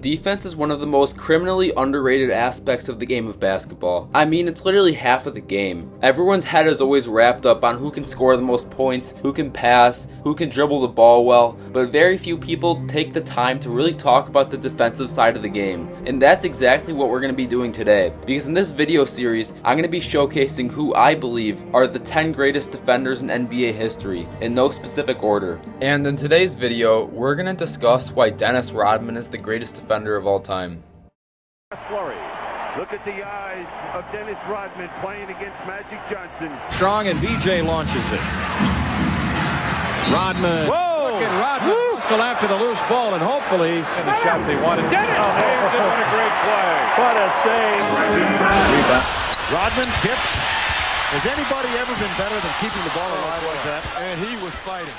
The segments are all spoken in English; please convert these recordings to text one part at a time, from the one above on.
Defense is one of the most criminally underrated aspects of the game of basketball. I mean, it's literally half of the game. Everyone's head is always wrapped up on who can score the most points, who can pass, who can dribble the ball well, but very few people take the time to really talk about the defensive side of the game. And that's exactly what we're going to be doing today. Because in this video series, I'm going to be showcasing who I believe are the 10 greatest defenders in NBA history, in no specific order. And in today's video, we're going to discuss why Dennis Rodman is the greatest defender of all time. Flurry. Look at the eyes of Dennis Rodman playing against Magic Johnson. Strong, and BJ launches it. Rodman. Whoa! Look at Rodman. Still after the loose ball, and hopefully And the shot they wanted. Dennis! What a great play. What a save. Rebound. Rodman tips. Has anybody ever been better than keeping the ball alive like that? And he was fighting.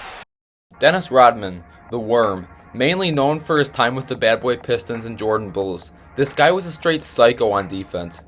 Dennis Rodman, the Worm, mainly known for his time with the Bad Boy Pistons and Jordan Bulls. This guy was a straight psycho on defense.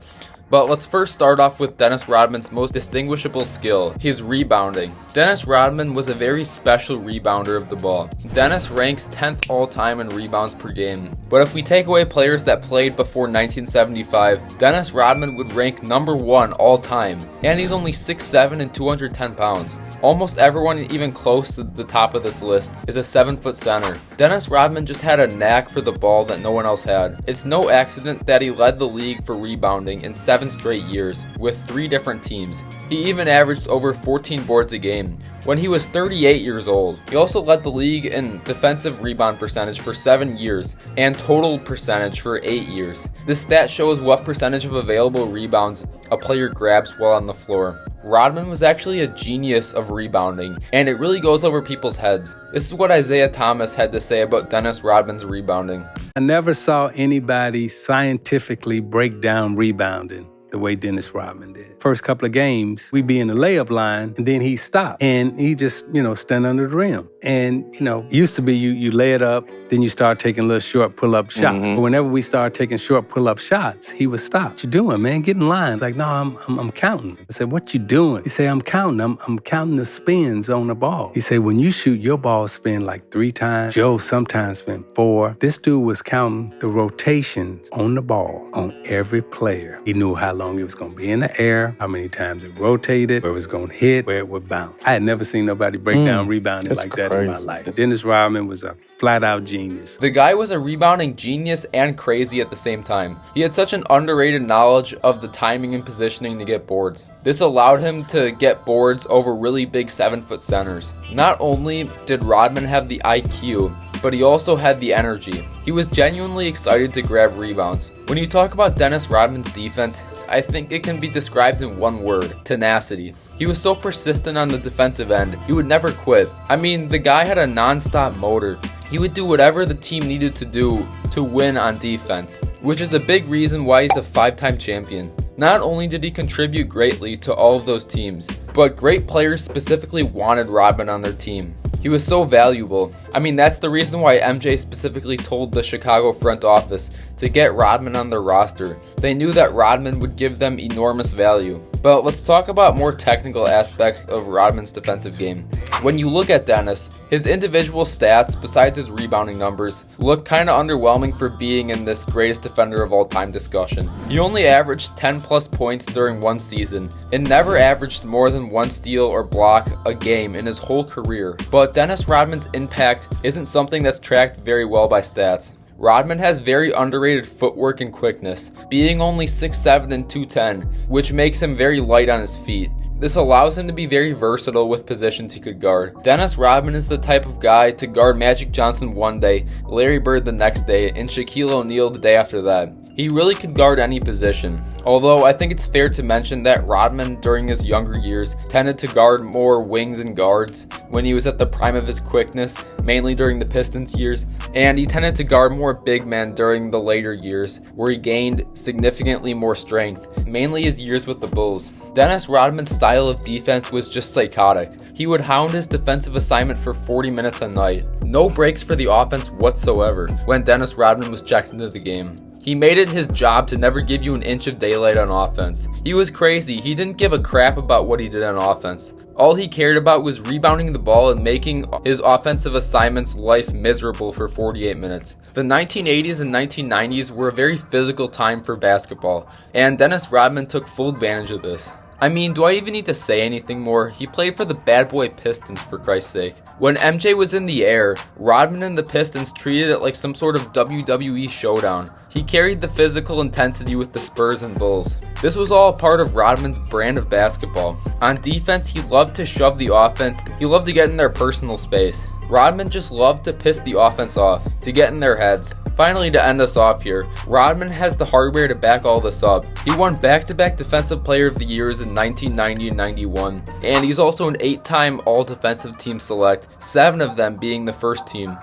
But let's first start off with Dennis Rodman's most distinguishable skill, his rebounding. Dennis Rodman was a very special rebounder of the ball. Dennis ranks 10th all time in rebounds per game. But if we take away players that played before 1975, Dennis Rodman would rank number 1 all time. And he's only 6'7" and 210 pounds. Almost everyone even close to the top of this list is a 7-foot center. Dennis Rodman just had a knack for the ball that no one else had. It's no accident that he led the league for rebounding in 7 straight years, with 3 different teams. He even averaged over 14 boards a game when he was 38 years old. He also led the league in defensive rebound percentage for 7 years and total percentage for 8 years. This stat shows what percentage of available rebounds a player grabs while on the floor. Rodman was actually a genius of rebounding, and it really goes over people's heads. This is what Isaiah Thomas had to say about Dennis Rodman's rebounding. I never saw anybody scientifically break down rebounding the way Dennis Rodman did. First couple of games, we'd be in the layup line, and then he'd stop. And he just, stand under the rim. And, used to be you lay it up, then you start taking little short pull-up shots. But whenever we started taking short pull-up shots, he would stop. What you doing, man? Get in line. He's like, no, I'm counting. I said, what you doing? He said, I'm counting. I'm counting the spins on the ball. He said, when you shoot, your ball spin like 3 times. Joe sometimes spin 4. This dude was counting the rotations on the ball on every player. He knew how long it was going to be in the air, how many times it rotated, where it was going to hit, where it would bounce. I had never seen nobody break down rebounding like that in my life. Dennis Rodman was a flat-out genius. The guy was a rebounding genius and crazy at the same time. He had such an underrated knowledge of the timing and positioning to get boards. This allowed him to get boards over really big 7-foot centers. Not only did Rodman have the IQ, but he also had the energy. He was genuinely excited to grab rebounds. When you talk about Dennis Rodman's defense, I think it can be described in one word: tenacity. He was so persistent on the defensive end, he would never quit. I mean, the guy had a non-stop motor. He would do whatever the team needed to do to win on defense, which is a big reason why he's a 5-time champion. Not only did he contribute greatly to all of those teams, but great players specifically wanted Rodman on their team. He was so valuable. I mean, that's the reason why MJ specifically told the Chicago front office to get Rodman on their roster. They knew that Rodman would give them enormous value. But let's talk about more technical aspects of Rodman's defensive game. When you look at Dennis, his individual stats, besides his rebounding numbers, look kinda underwhelming for being in this greatest defender of all time discussion. He only averaged 10 plus points during one season, and never averaged more than 1 steal or block a game in his whole career. But Dennis Rodman's impact isn't something that's tracked very well by stats. Rodman has very underrated footwork and quickness, being only 6'7" and 210, which makes him very light on his feet. This allows him to be very versatile with positions he could guard. Dennis Rodman is the type of guy to guard Magic Johnson one day, Larry Bird the next day, and Shaquille O'Neal the day after that. He really could guard any position. Although I think it's fair to mention that Rodman during his younger years tended to guard more wings and guards when he was at the prime of his quickness, mainly during the Pistons years, and he tended to guard more big men during the later years where he gained significantly more strength, mainly his years with the Bulls. Dennis Rodman's style of defense was just psychotic. He would hound his defensive assignment for 40 minutes a night. No breaks for the offense whatsoever when Dennis Rodman was checked into the game. He made it his job to never give you an inch of daylight on offense. He was crazy. He didn't give a crap about what he did on offense. All he cared about was rebounding the ball and making his offensive assignments life miserable for 48 minutes. The 1980s and 1990s were a very physical time for basketball, and Dennis Rodman took full advantage of this. I mean, do I even need to say anything more? He played for the bad boy Pistons, for Christ's sake. When MJ was in the air, Rodman and the Pistons treated it like some sort of WWE showdown. He carried the physical intensity with the Spurs and Bulls. This was all part of Rodman's brand of basketball. On defense, he loved to shove the offense. He loved to get in their personal space. Rodman just loved to piss the offense off, to get in their heads. Finally, to end us off here, Rodman has the hardware to back all this up. He won back-to-back Defensive Player of the Years in 1990 and 91, and he's also an 8-time All-Defensive Team Select, 7 of them being the first team.